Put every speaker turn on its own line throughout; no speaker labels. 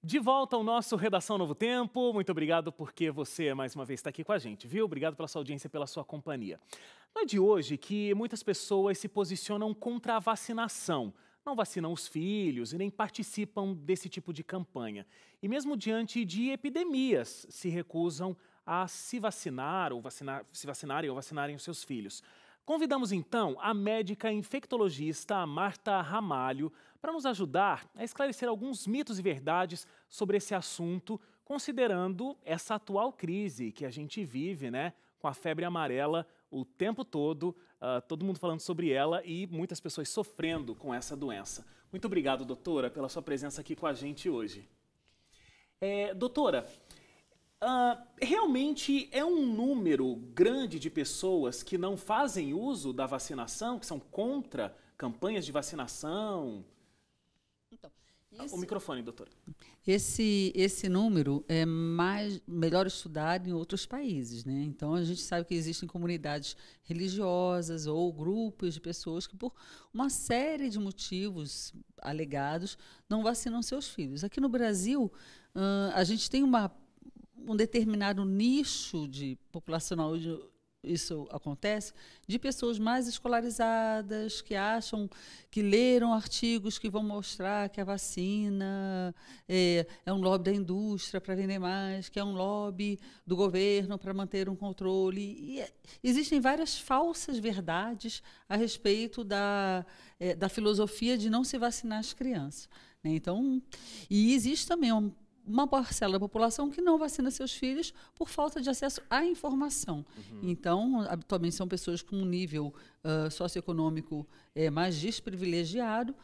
De volta ao nosso Redação Novo Tempo. Muito obrigado porque você mais uma vez está aqui com a gente, viu? Obrigado pela sua audiência e pela sua companhia. Não é de hoje que muitas pessoas se posicionam contra a vacinação. Não vacinam os filhos e nem participam desse tipo de campanha. E mesmo diante de epidemias, se recusam a se vacinar ou se vacinarem ou vacinarem os seus filhos. Convidamos então a médica infectologista Marta Ramalho para nos ajudar a esclarecer alguns mitos e verdades sobre esse assunto, considerando essa atual crise que a gente vive, né, com a febre amarela o tempo todo, todo mundo falando sobre ela e muitas pessoas sofrendo com essa doença. Muito obrigado, doutora, pela sua presença aqui com a gente hoje. Doutora, realmente é um número grande de pessoas que não fazem uso da vacinação, que são contra campanhas de vacinação?
Então,
O microfone, doutora.
esse número é melhor estudado em outros países, né? Então, a gente sabe que existem comunidades religiosas ou grupos de pessoas que, por uma série de motivos alegados, não vacinam seus filhos. Aqui no Brasil, a gente tem um determinado nicho de populacional onde isso acontece, de pessoas mais escolarizadas, que acham, que leram artigos que vão mostrar que a vacina é um lobby da indústria para vender mais, que é um lobby do governo para manter um controle. E existem várias falsas verdades a respeito da filosofia de não se vacinar as crianças, né? Então, e existe também uma parcela da população que não vacina seus filhos por falta de acesso à informação. Então, habitualmente são pessoas com um nível socioeconômico mais desprivilegiado,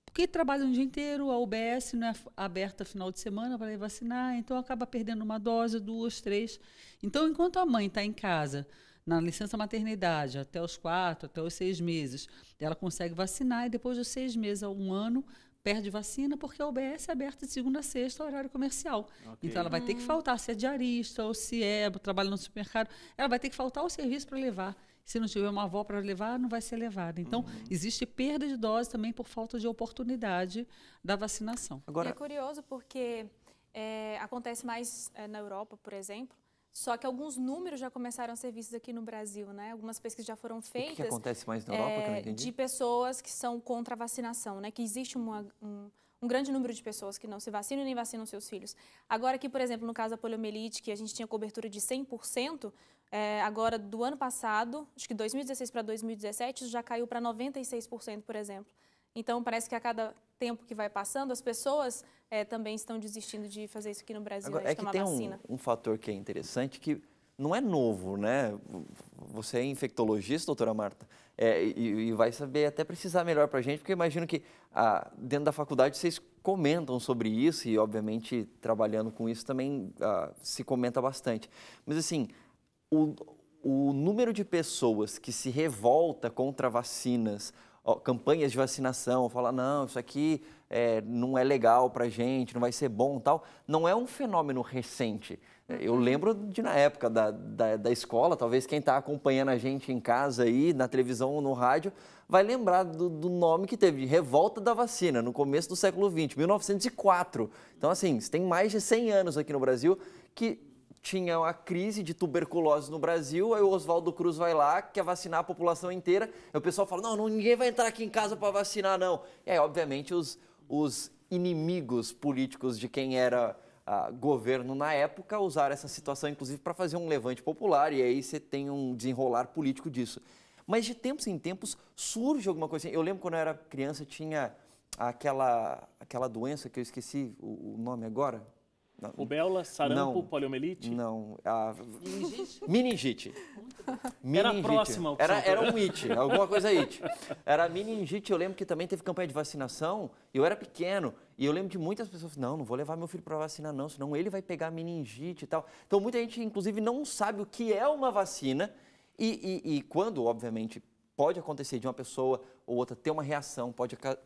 porque trabalham o dia inteiro, a UBS não é aberta final de semana para ir vacinar, então acaba perdendo uma dose, 2, 3. Então, enquanto a mãe está em casa, na licença maternidade, até os 4, até os 6 meses, ela consegue vacinar e depois dos 6 meses a 1 ano, perde vacina porque a UBS é aberta de segunda a sexta, horário comercial. Okay. Então, ela vai ter que faltar, se é diarista ou se trabalha no supermercado, ela vai ter que faltar ao serviço para levar. Se não tiver uma avó para levar, não vai ser levada. Então, existe perda de dose também por falta de oportunidade da vacinação.
Agora... E é curioso porque acontece mais na Europa, por exemplo, só que alguns números já começaram a ser vistos aqui no Brasil, né? Algumas pesquisas já foram feitas.
O que acontece mais na Europa, que eu não entendi?
De pessoas que são contra a vacinação, né? Que existe um grande número de pessoas que não se vacinam e nem vacinam seus filhos. Agora aqui, por exemplo, no caso da poliomielite, que a gente tinha cobertura de 100%, agora do ano passado, acho que 2016 para 2017, isso já caiu para 96%, por exemplo. Então, parece que a cada tempo que vai passando, as pessoas também estão desistindo de fazer isso aqui no Brasil,
agora,
de tomar vacina.
Um fator que é interessante, que não é novo, né? Você é infectologista, doutora Marta, e vai saber até precisar melhor para a gente, porque eu imagino que dentro da faculdade vocês comentam sobre isso e, obviamente, trabalhando com isso também se comenta bastante. Mas, assim, o número de pessoas que se revolta contra vacinas, campanhas de vacinação, fala, não, isso aqui não é legal para a gente, não vai ser bom, tal, não é um fenômeno recente. Eu lembro na época da escola, talvez quem está acompanhando a gente em casa aí, na televisão ou no rádio, vai lembrar do nome que teve, Revolta da Vacina, no começo do século XX, 1904. Então, assim, tem mais de 100 anos aqui no Brasil que tinha a crise de tuberculose no Brasil, aí o Oswaldo Cruz vai lá, quer vacinar a população inteira, aí o pessoal fala, não, ninguém vai entrar aqui em casa para vacinar, não. E aí, obviamente, os inimigos políticos de quem era governo na época usaram essa situação, inclusive, para fazer um levante popular, e aí você tem um desenrolar político disso. Mas de tempos em tempos surge alguma coisa assim. Eu lembro quando eu era criança, tinha aquela doença que eu esqueci o nome agora.
Rubéola, sarampo, poliomielite?
Não, meningite.
Era a próxima opção.
Era um it, alguma coisa it. Era meningite, eu lembro que também teve campanha de vacinação, eu era pequeno, e eu lembro de muitas pessoas, não vou levar meu filho para vacinar não, senão ele vai pegar meningite e tal. Então muita gente, inclusive, não sabe o que é uma vacina, e quando, obviamente, pode acontecer de uma pessoa ou outra ter uma reação,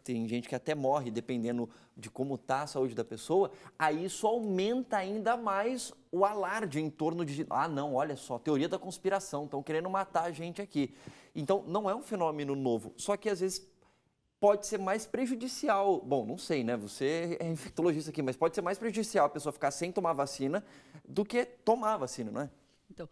tem gente que até morre, dependendo de como está a saúde da pessoa, aí isso aumenta ainda mais o alarde em torno de, não, olha só, teoria da conspiração, estão querendo matar a gente aqui. Então, não é um fenômeno novo, só que às vezes pode ser mais prejudicial. Bom, não sei, né? Você é infectologista aqui, mas pode ser mais prejudicial a pessoa ficar sem tomar vacina do que tomar a vacina, não é?
Então,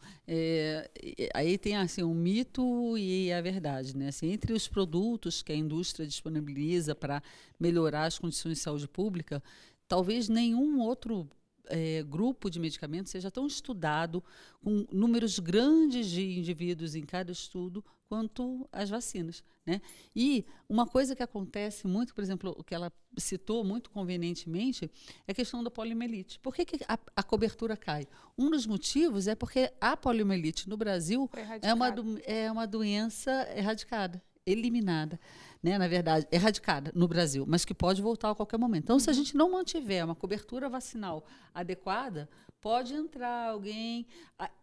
aí tem assim um mito e a verdade, né? Assim, entre os produtos que a indústria disponibiliza para melhorar as condições de saúde pública, talvez nenhum outro grupo de medicamentos seja tão estudado, com números grandes de indivíduos em cada estudo, quanto as vacinas, né? E uma coisa que acontece muito, por exemplo, o que ela citou muito convenientemente, é a questão da poliomielite. Por que a cobertura cai? Um dos motivos é porque a poliomielite no Brasil é uma doença erradicada, eliminada, né, na verdade, erradicada no Brasil, mas que pode voltar a qualquer momento. Então, se a gente não mantiver uma cobertura vacinal adequada, pode entrar alguém...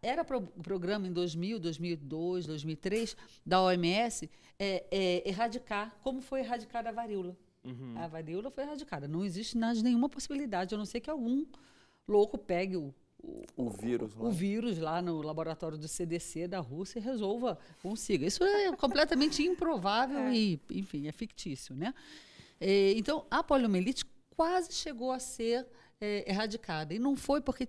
Era programa em 2000, 2002, 2003, da OMS, erradicar, como foi erradicada a varíola. Uhum. A varíola foi erradicada. Não existe nenhuma possibilidade, a não ser que algum louco pegue o vírus lá no laboratório do CDC da Rússia e consiga. Isso é completamente improvável e, enfim, é fictício, né? Então, a poliomielite quase chegou a ser erradicada. E não foi porque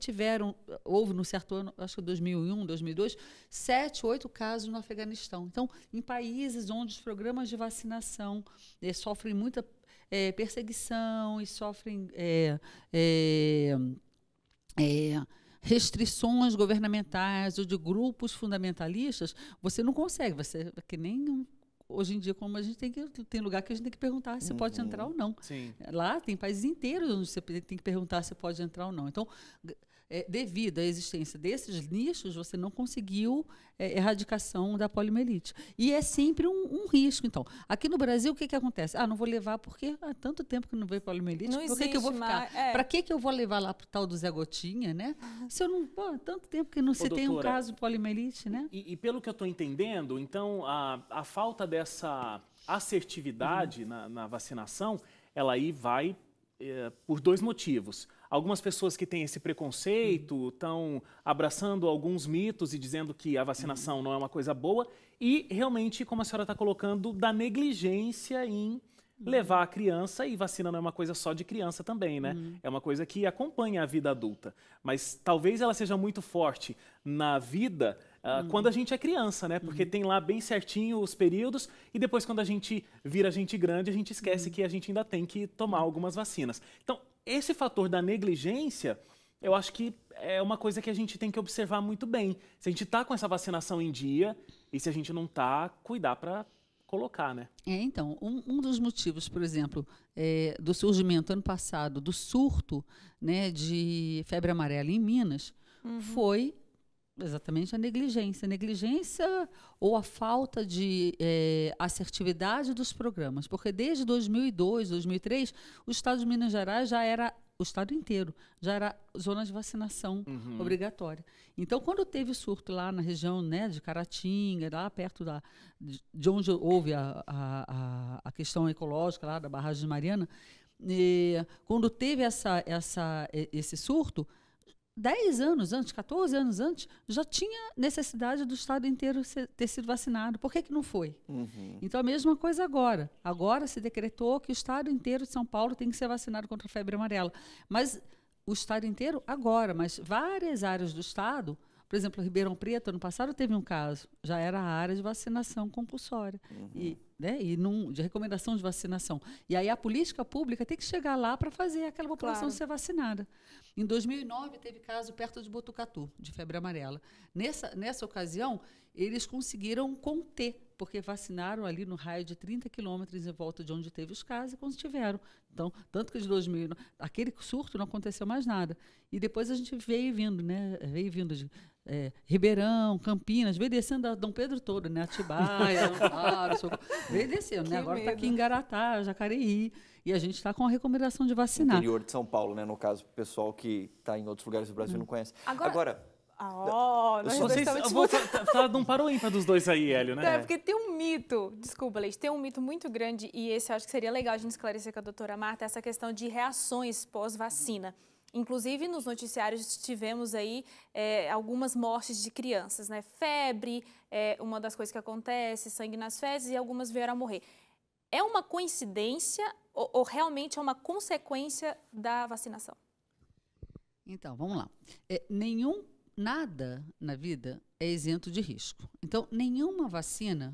houve no certo ano, acho que 2001, 2002, 7, 8 casos no Afeganistão. Então, em países onde os programas de vacinação sofrem muita perseguição e sofrem restrições governamentais ou de grupos fundamentalistas, você não consegue. Você que nem hoje em dia, como a gente tem lugar que a gente tem que perguntar se pode entrar ou não.
Sim.
Lá tem países inteiros onde você tem que perguntar se pode entrar ou não. Então, devido à existência desses nichos, você não conseguiu erradicação da poliomielite. E é sempre um risco. Então, aqui no Brasil, o que acontece? Não vou levar porque há tanto tempo que não veio poliomielite, por que eu vou ficar? Para que eu vou levar lá para o tal do Zé Gotinha, né? Se eu não... há tanto tempo que não se tem um caso de poliomielite, né?
E pelo que eu estou entendendo, então, a falta dessa assertividade na vacinação, ela aí vai por dois motivos. Algumas pessoas que têm esse preconceito estão abraçando alguns mitos e dizendo que a vacinação não é uma coisa boa e realmente, como a senhora está colocando, da negligência em levar a criança, e vacina não é uma coisa só de criança também, né? É uma coisa que acompanha a vida adulta. Mas talvez ela seja muito forte na vida quando a gente é criança, né? Porque tem lá bem certinho os períodos e depois quando a gente vira gente grande, a gente esquece que a gente ainda tem que tomar algumas vacinas. Então, esse fator da negligência, eu acho que é uma coisa que a gente tem que observar muito bem. Se a gente está com essa vacinação em dia e se a gente não está, cuidar para colocar, né?
Então, um dos motivos, por exemplo, do surgimento ano passado do surto, né, de febre amarela em Minas, foi exatamente a negligência. Negligência ou a falta de assertividade dos programas. Porque desde 2002, 2003, o estado de Minas Gerais já era, o estado inteiro, já era zona de vacinação obrigatória. Então, quando teve surto lá na região, né, de Caratinga, lá perto de onde houve a questão ecológica, lá da barragem de Mariana, quando teve esse surto, 10 anos antes, 14 anos antes, já tinha necessidade do estado inteiro ter sido vacinado. Por que não foi? Então, a mesma coisa agora. Agora se decretou que o estado inteiro de São Paulo tem que ser vacinado contra a febre amarela. Mas o estado inteiro agora, mas várias áreas do estado, por exemplo, Ribeirão Preto, ano passado teve um caso, já era a área de vacinação compulsória. E de recomendação de vacinação. E aí a política pública tem que chegar lá para fazer aquela população ser vacinada. Em 2009, teve caso perto de Botucatu, de febre amarela. Nessa ocasião, eles conseguiram conter, porque vacinaram ali no raio de 30 quilômetros em volta de onde teve os casos e quando tiveram. Então, tanto que de 2009, aquele surto não aconteceu mais nada. E depois a gente veio vindo, né? Veio vindo de Ribeirão, Campinas, veio descendo a Dom Pedro todo, né? Atibaia, Amparo, Socorro. Veio descendo, né? Agora está aqui em Garatá, Jacareí. E a gente está com a recomendação de vacinar.
Interior de São Paulo, né? No caso, o pessoal que está em outros lugares do Brasil não conhece.
Agora
tá um paro ímpar dos dois aí, Hélio, né?
Porque tem um mito, desculpa, Leite, tem um mito muito grande, e esse eu acho que seria legal a gente esclarecer com a doutora Marta, essa questão de reações pós-vacina. Inclusive, nos noticiários tivemos aí algumas mortes de crianças, né? Febre, uma das coisas que acontece, sangue nas fezes, e algumas vieram a morrer. É uma coincidência ou realmente é uma consequência da vacinação?
Então, vamos lá. Nada na vida é isento de risco. Então, nenhuma vacina,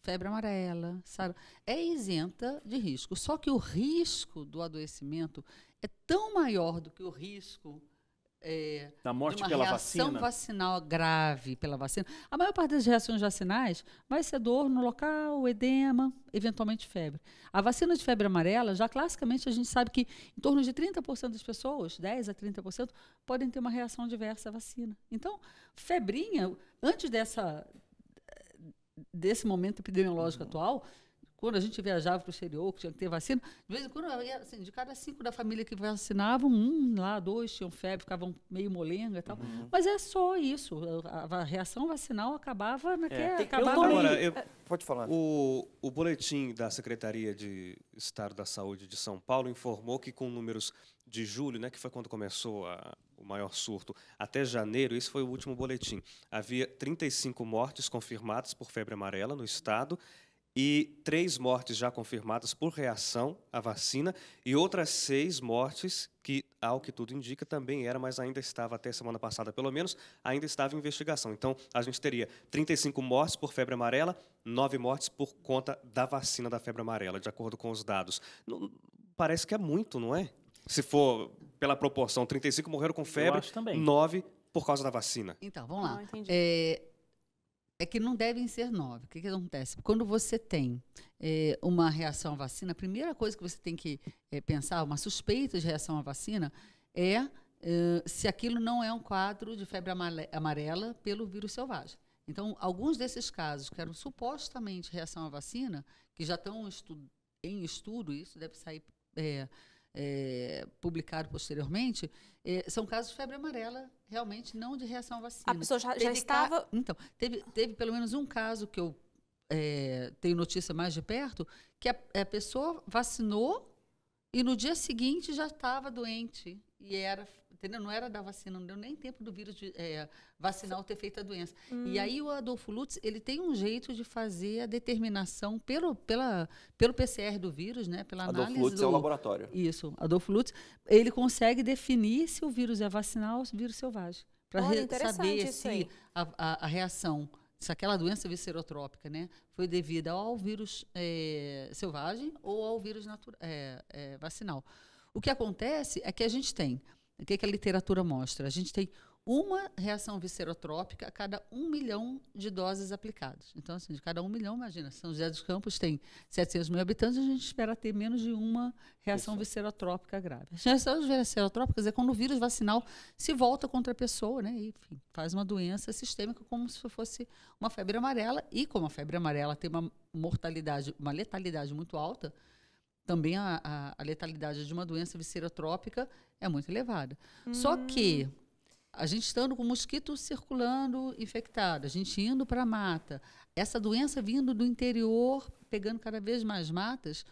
febre amarela, sarampo, é isenta de risco. Só que o risco do adoecimento é tão maior do que o risco
Da morte
de uma
pela
reação
vacina?
vacinal grave pela vacina. A maior parte das reações vacinais vai ser dor no local, edema, eventualmente febre. A vacina de febre amarela, já classicamente a gente sabe que em torno de 30% das pessoas, 10 a 30%, podem ter uma reação adversa à vacina. Então, febrinha, antes desse momento epidemiológico atual, quando a gente viajava para o exterior, que tinha que ter vacina, de vez em quando, assim, de cada 5 da família que vacinavam, 2 tinham febre, ficavam meio molenga e tal. Mas é só isso. A reação vacinal acabava
Pode falar.
O boletim da Secretaria de Estado da Saúde de São Paulo informou que com números de julho, né, que foi quando começou o maior surto, até janeiro, esse foi o último boletim, havia 35 mortes confirmadas por febre amarela no estado, e 3 mortes já confirmadas por reação à vacina e outras 6 mortes que, ao que tudo indica, também era, mas ainda estava, até semana passada pelo menos, ainda estava em investigação. Então, a gente teria 35 mortes por febre amarela, 9 mortes por conta da vacina da febre amarela, de acordo com os dados. Não, parece que é muito, não é? Se for pela proporção, 35 morreram com febre, 9 por causa da vacina.
Então, vamos lá.
Não, entendi.
É que não devem ser 9. O que acontece? Quando você tem uma reação à vacina, a primeira coisa que você tem que pensar, uma suspeita de reação à vacina, se aquilo não é um quadro de febre amarela pelo vírus selvagem. Então, alguns desses casos que eram supostamente reação à vacina, que já estão em estudo, isso deve sair publicado posteriormente, são casos de febre amarela, realmente não de reação à vacina.
A pessoa já estava...
Então, teve pelo menos um caso que eu tenho notícia mais de perto, que a pessoa vacinou e no dia seguinte já estava doente. E entendeu? Não era da vacina, não deu nem tempo do vírus vacinal ter feito a doença. E aí o Adolfo Lutz, ele tem um jeito de fazer a determinação pelo PCR do vírus, né? Pela análise
Adolfo Lutz é o laboratório.
Isso, Adolfo Lutz, ele consegue definir se o vírus é vacinal ou se o vírus selvagem. Para saber se a reação, se aquela doença viscerotrópica, né, foi devida ao vírus selvagem ou ao vírus vacinal. O que acontece é que a gente tem, o que a literatura mostra? A gente tem uma reação viscerotrópica a cada 1 milhão de doses aplicadas. Então, assim, de cada 1 milhão, imagina, São José dos Campos tem 700 mil habitantes, a gente espera ter menos de uma reação viscerotrópica grave. As reações viscerotrópicas é quando o vírus vacinal se volta contra a pessoa, né, e, enfim, faz uma doença sistêmica como se fosse uma febre amarela, e como a febre amarela tem uma letalidade muito alta, também a letalidade de uma doença viscerotrópica é muito elevada. Só que a gente estando com o mosquito circulando infectado, a gente indo para a mata, essa doença vindo do interior, pegando cada vez mais matas,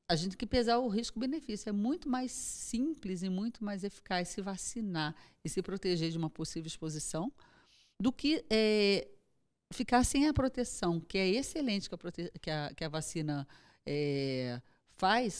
a gente tem que pesar o risco-benefício. É muito mais simples e muito mais eficaz se vacinar e se proteger de uma possível exposição do que ficar sem a proteção, que é excelente que a vacina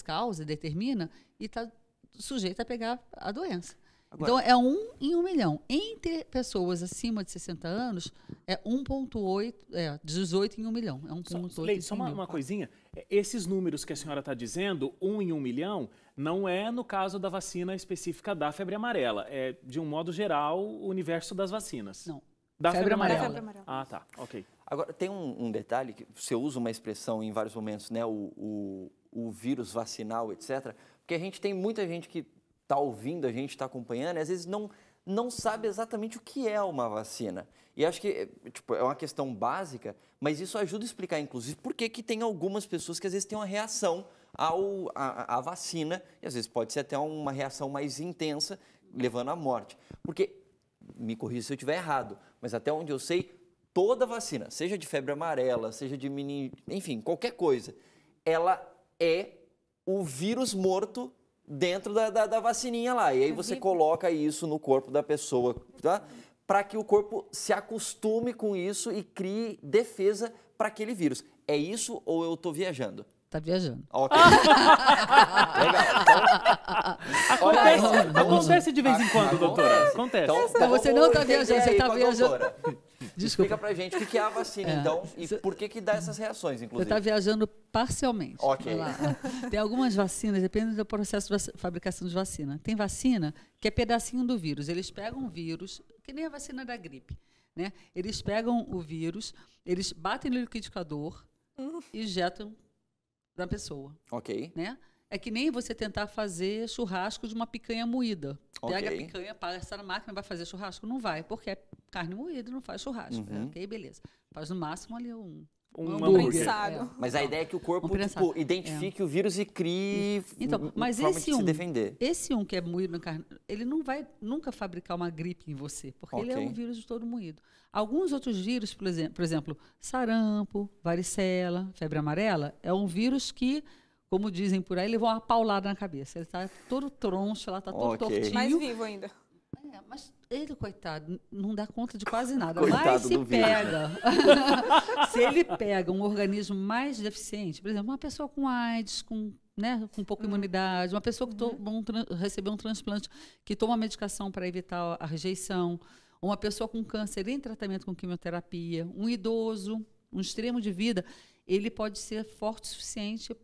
causa, determina, e está sujeito a pegar a doença. Agora, então, é 1 em 1 milhão. Entre pessoas acima de 60 anos, é 1,8, 18 em 1 milhão. É 1,8
Leide, só uma coisinha. Esses números que a senhora está dizendo, 1 em 1 milhão, não é no caso da vacina específica da febre amarela. É, de um modo geral, o universo das vacinas.
Não.
Da febre amarela.
Febre amarela.
Ah, tá. Ok.
Agora, tem um detalhe, que você usa uma expressão em vários momentos, né? O vírus vacinal, etc. Porque a gente tem muita gente que está ouvindo, a gente está acompanhando, e às vezes não sabe exatamente o que é uma vacina. E acho que é uma questão básica, mas isso ajuda a explicar, inclusive, por que tem algumas pessoas que às vezes têm uma reação à vacina, e às vezes pode ser até uma reação mais intensa, levando à morte. Porque, me corrija se eu estiver errado, mas até onde eu sei, toda vacina, seja de febre amarela, seja de enfim, qualquer coisa, ela é o vírus morto dentro da vacininha lá. E aí você coloca isso no corpo da pessoa, tá? Para que o corpo se acostume com isso e crie defesa para aquele vírus. É isso ou eu estou viajando?
Está viajando.
Ok. Legal. Então,
Acontece de vez em quando, doutora. Acontece.
Então você não está viajando, você está viajando.
Explica pra gente o que é a vacina, então, e por que dá essas reações,
Você
inclusive.
está viajando parcialmente.
Ok.
Tem algumas vacinas, depende do processo de fabricação de vacina. Tem vacina que é pedacinho do vírus. Eles pegam o vírus, que nem a vacina da gripe, né? Eles pegam o vírus, eles batem no liquidificador e injetam na pessoa.
Ok.
Né? É que nem você tentar fazer churrasco de uma picanha moída. Pega a picanha, passa na máquina, vai fazer churrasco? Não vai, porque é carne moída, não faz churrasco. Ok, beleza. Faz no máximo ali um hambúrguer.
Mas a ideia é que o corpo identifique o vírus e crie
mas
forma de se defender.
Esse que é moído na carne, ele não vai nunca fabricar uma gripe em você, porque ele é um vírus todo moído. Alguns outros vírus, por exemplo, sarampo, varicela, febre amarela, é um vírus que, como dizem por aí, levou uma paulada na cabeça. Ele está todo troncho, ela está todo tortinho.
Mais vivo ainda.
Mas ele, coitado, não dá conta de quase nada.
Coitado
mas se
pega,
se ele pega um organismo mais deficiente, por exemplo, uma pessoa com AIDS, com pouca imunidade, uma pessoa que recebeu um transplante, que toma medicação para evitar a rejeição, uma pessoa com câncer em tratamento com quimioterapia, um idoso, um extremo de vida, ele pode ser forte o suficiente,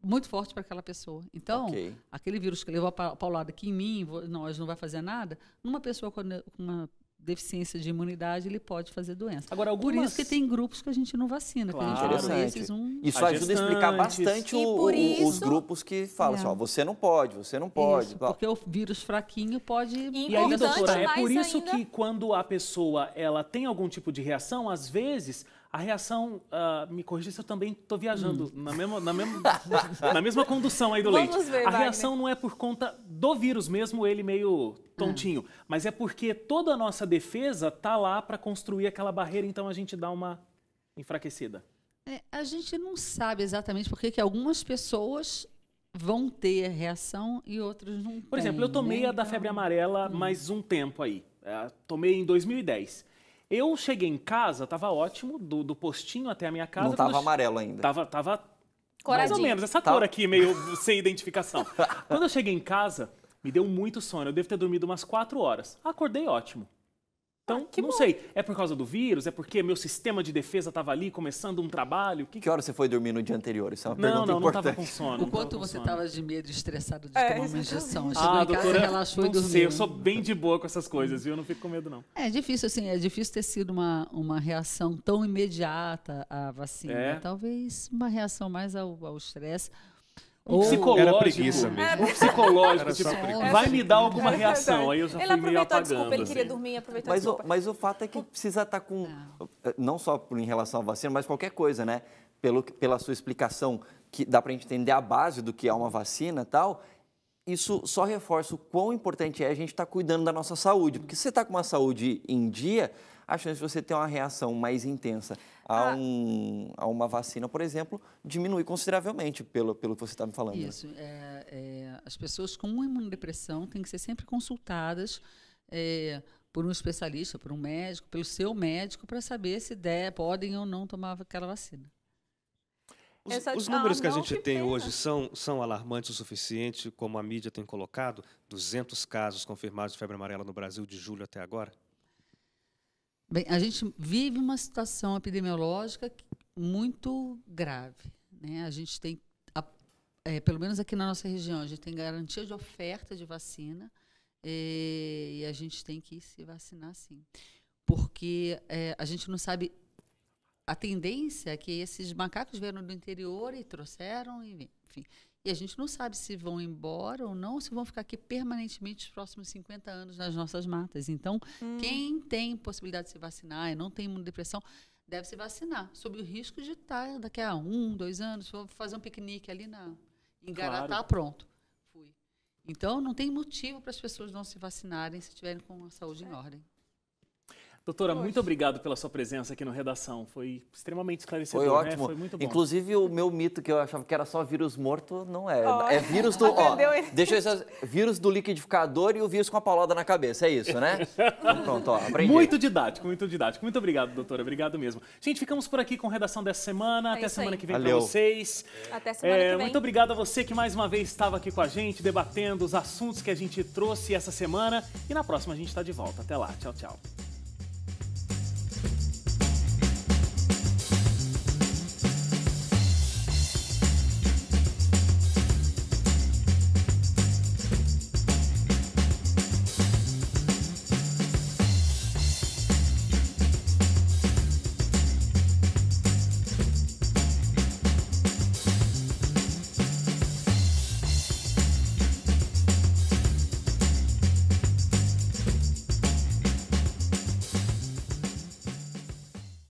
muito forte para aquela pessoa. Então, aquele vírus que levou a paulada aqui em mim, nós não vai fazer nada, numa pessoa com uma deficiência de imunidade, ele pode fazer doença.
Agora,
por isso que tem grupos que a gente não vacina.
Claro.
Que a gente
Isso ajuda a explicar bastante os grupos que falam assim, você não pode, você não pode.
Isso, porque o vírus fraquinho pode...
E aí, doutora, é por isso que quando a pessoa ela tem algum tipo de reação, às vezes... A reação, me corrija se eu também estou viajando na mesma condução aí do leite. A reação não é por conta do vírus mesmo, ele meio tontinho, mas é porque toda a nossa defesa está lá para construir aquela barreira, então a gente dá uma enfraquecida.
A gente não sabe exatamente por que algumas pessoas vão ter reação e outras não têm.
Por exemplo, eu tomei a da febre amarela mais um tempo aí. Tomei em 2010. Eu cheguei em casa, estava ótimo, do postinho até a minha casa.
Não estava amarelo ainda.
Tava mais ou menos, essa cor aqui, meio sem identificação. Quando eu cheguei em casa, me deu muito sono. Eu devo ter dormido umas 4 horas. Acordei ótimo. Então, não sei, é por causa do vírus? É porque meu sistema de defesa estava ali começando um trabalho? Que hora
você foi dormir no dia anterior? Isso é uma pergunta importante.
Não estava com sono.
O quanto você estava de medo e estressado de tomar uma injeção?
Chegou em casa, relaxou e dormiu. Não sei, eu sou bem de boa com essas coisas, viu? Eu não fico com medo, não.
É difícil, assim, é difícil ter sido uma reação tão imediata à vacina. Talvez uma reação mais ao estresse.
Psicológico, tipo, vai me dar alguma reação, aí eu já fui meio apagando.
Desculpa, ele queria dormir e aproveitar a desculpa.
Mas o fato é que precisa estar com, não só em relação à vacina, mas qualquer coisa, né? Pela sua explicação, que dá para a gente entender a base do que é uma vacina e tal, isso só reforça o quão importante é a gente estar cuidando da nossa saúde. Porque se você está com uma saúde em dia, a chance de você ter uma reação mais intensa a uma vacina, por exemplo, diminui consideravelmente pelo que você está me falando.
Isso. As pessoas com imunodepressão têm que ser sempre consultadas por um especialista, por um médico, pelo seu médico, para saber se podem ou não tomar aquela vacina.
Os números que a gente tem hoje são alarmantes o suficiente, como a mídia tem colocado? 200 casos confirmados de febre amarela no Brasil de julho até agora?
Bem, a gente vive uma situação epidemiológica muito grave, né? A gente tem, pelo menos aqui na nossa região, a gente tem garantia de oferta de vacina e a gente tem que se vacinar, sim. Porque a gente não sabe... A tendência é que esses macacos vieram do interior e trouxeram, enfim. E a gente não sabe se vão embora ou não, se vão ficar aqui permanentemente os próximos 50 anos nas nossas matas. Então, quem tem possibilidade de se vacinar e não tem imunodepressão, deve se vacinar, sob o risco de estar daqui a 1, 2 anos, vou fazer um piquenique ali em Garatá, pronto. Fui. Então, não tem motivo para as pessoas não se vacinarem se estiverem com a saúde em ordem.
Doutora, muito obrigado pela sua presença aqui no Redação. Foi extremamente esclarecedor,
Foi ótimo.
né? Foi muito bom.
Inclusive, o meu mito que eu achava que era só vírus morto, não é.
Oh,
é vírus do...
atendeu ele.
Deixa eu vírus do liquidificador e o vírus com a paulada na cabeça. É isso, né? Então, pronto, aprendi.
Muito didático, muito didático. Muito obrigado, doutora. Obrigado mesmo. Gente, ficamos por aqui com a Redação dessa semana. Até semana que vem para vocês.
Até semana que vem.
Muito obrigado a você que mais uma vez estava aqui com a gente, debatendo os assuntos que a gente trouxe essa semana. E na próxima a gente está de volta. Até lá. Tchau, tchau.